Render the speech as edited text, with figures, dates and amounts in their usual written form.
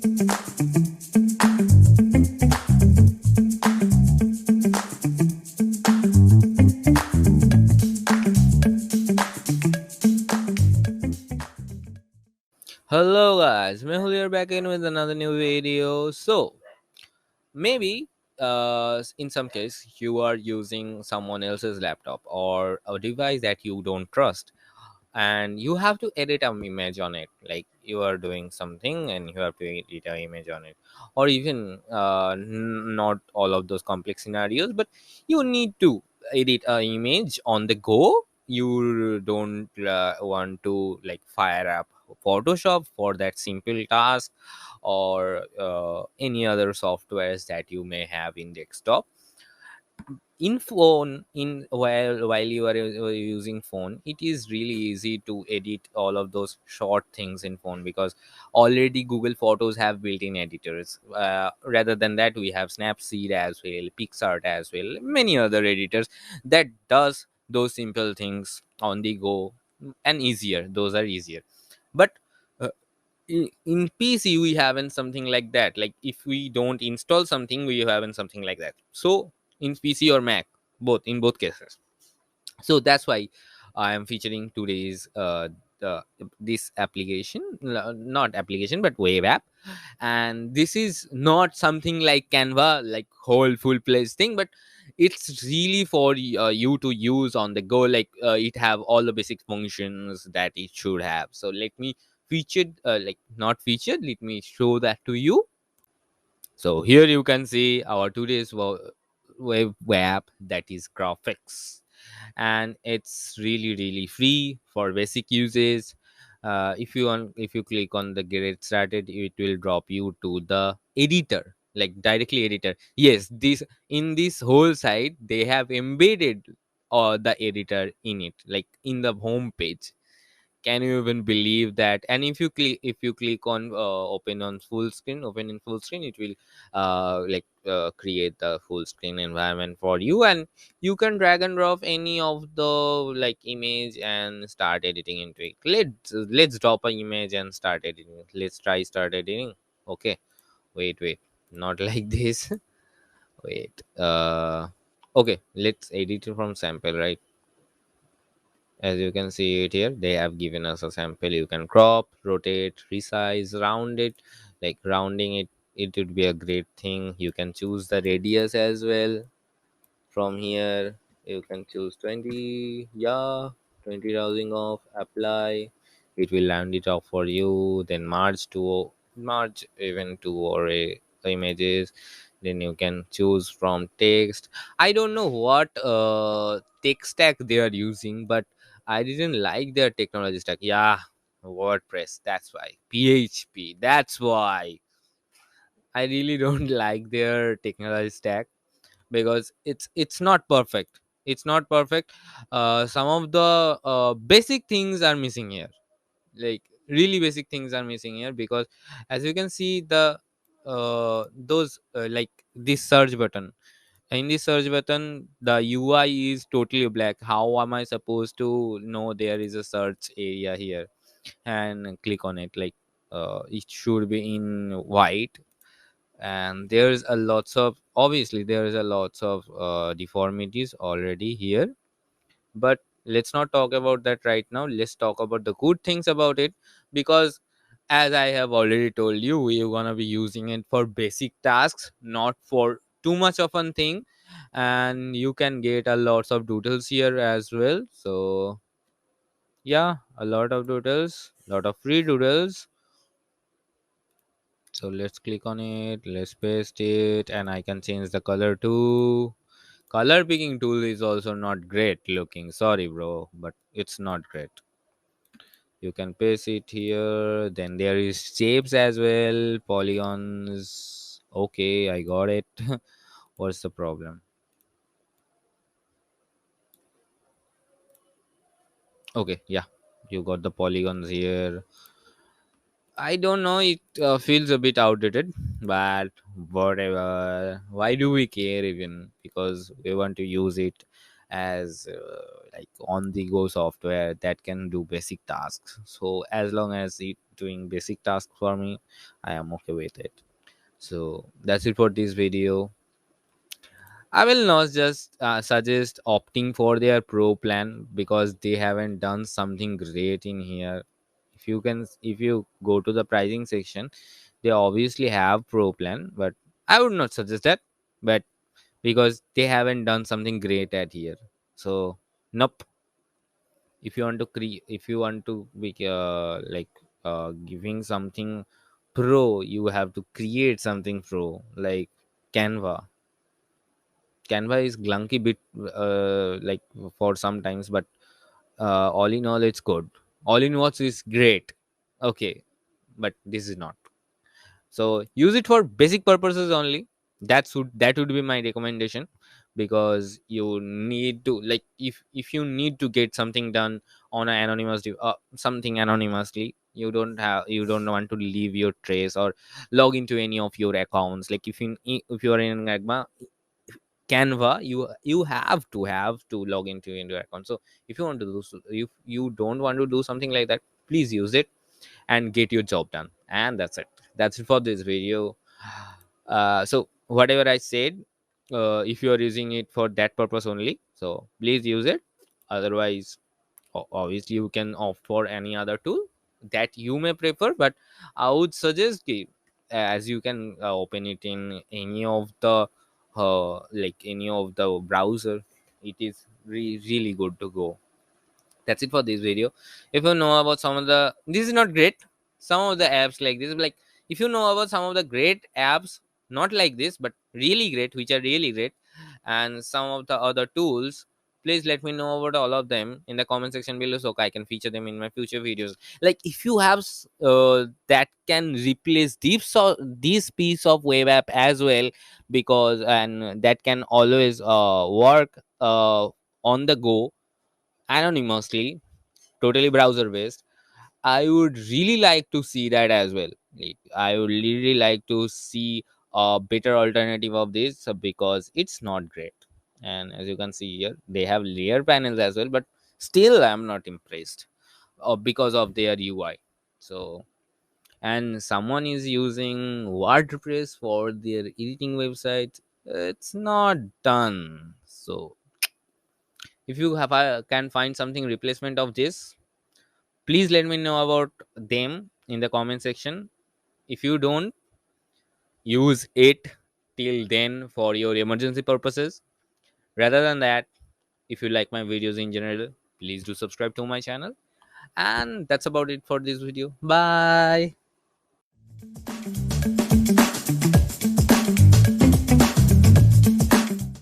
Hello guys, Mehul here back in with another new video. So maybe in some case you are using someone else's laptop or a device that you don't trust, and you have to edit an image on it. Like you are doing something and you have to edit an image on it, or even not all of those complex scenarios, but you need to edit an image on the go. You don't want to like fire up Photoshop for that simple task, or any other softwares that you may have in desktop. In phone, in while you are using phone, it is really easy to edit all of those short things in phone, because already Google Photos have built-in editors. Rather than that, we have Snapseed as well, Pixart as well, many other editors that does those simple things on the go, and easier, those are easier. But uh, in PC we haven't something like that. Like if we don't install something, we haven't something like that. So in PC or Mac, both, in both cases. So that's why I am featuring today's the, this application, not application but web app. And this is not something like Canva, like whole full place thing, but it's really for you to use on the go. Like it have all the basic functions that it should have. So let me featured like not featured, let me show that to you. So here you can see our today's web app, that is graphics, and it's really free for basic uses. If you click on the get started, it will drop you to the editor, like directly editor. Yes, this, in this whole site they have embedded the editor in it, like in the home page. Can you even believe that? And if you click on open in full screen, it will create the full screen environment for you, and you can drag and drop any of the like image and start editing into it. Let's drop an image and start editing. Let's try start editing. Okay, wait, not like this. Wait, okay, let's edit it from sample, right? As you can see it here, they have given us a sample. You can crop, rotate, resize, round it. Like rounding it, it would be a great thing. You can choose the radius as well. From here you can choose 20, yeah, 20 rounding off, apply. It will round it off for you. Then march even to array images. Then you can choose from text. I don't know what tech stack they are using, but I didn't like their technology stack. Yeah, WordPress, that's why. PHP, that's why. I really don't like their technology stack, because it's not perfect. It's not perfect. Some of the basic things are missing here. Like really basic things are missing here, because as you can see, the those like this search button, in the search button the UI is totally black. How am I supposed to know there is a search area here and click on it? Like it should be in white. And there's a lots of, obviously there is a lots of deformities already here. But let's not talk about that right now. Let's talk about the good things about it, because as I have already told you, we're gonna be using it for basic tasks, not for too much of a thing. And you can get a lots of doodles here as well. So yeah, a lot of doodles, lot of free doodles. So let's click on it, let's paste it, and I can change the color too. Color picking tool is also not great looking. Sorry, bro, but it's not great. You can paste it here. Then there is shapes as well, polygons. Okay, I got it. What's the problem? Okay, yeah, you got the polygons here. I don't know. It feels a bit outdated, but whatever. Why do we care even? Because we want to use it as like on the go software that can do basic tasks. So as long as it doing basic tasks for me, I am okay with it. So that's it for this video. I will not just suggest opting for their pro plan because they haven't done something great in here. If you go to the pricing section, they obviously have pro plan, but I would not suggest that. But because they haven't done something great at here, so nope. If you want to create, if you want to be giving something pro, you have to create something pro, like Canva. Canva is glunky bit, like for sometimes, but all in all, it's good. All in what is great. Okay, but this is not. So use it for basic purposes only. That would be my recommendation, because you need to, like, if you need to get something done on an something anonymously, you don't want to leave your trace or log into any of your accounts. Like if you are in Canva, you have to log into your account. So if you want to if you don't want to do something like that, please use it and get your job done. And that's it for this video. So whatever I said, if you are using it for that purpose only, so please use it. Otherwise, obviously you can opt for any other tool that you may prefer, but I would suggest as you can open it in any of the any of the browser, it is really good to go. That's it for this video. If you know about some of the, this is not great, some of the apps like this, like if you know about some of the great apps, not like this but really great, which are really great, and some of the other tools, please let me know about all of them in the comment section below, so I can feature them in my future videos. Like if you have that can replace this piece of web app as well, because and that can always work on the go anonymously, totally browser based, I would really like to see that as well. Like, I would really like to see a better alternative of this, because it's not great. And as you can see here, they have layer panels as well, but still I'm not impressed because of their UI. So, and someone is using WordPress for their editing website, it's not done. So if you have can find something replacement of this, please let me know about them in the comment section. If you don't, use it till then for your emergency purposes. Rather than that, if you like my videos in general, please do subscribe to my channel. And that's about it for this video. Bye.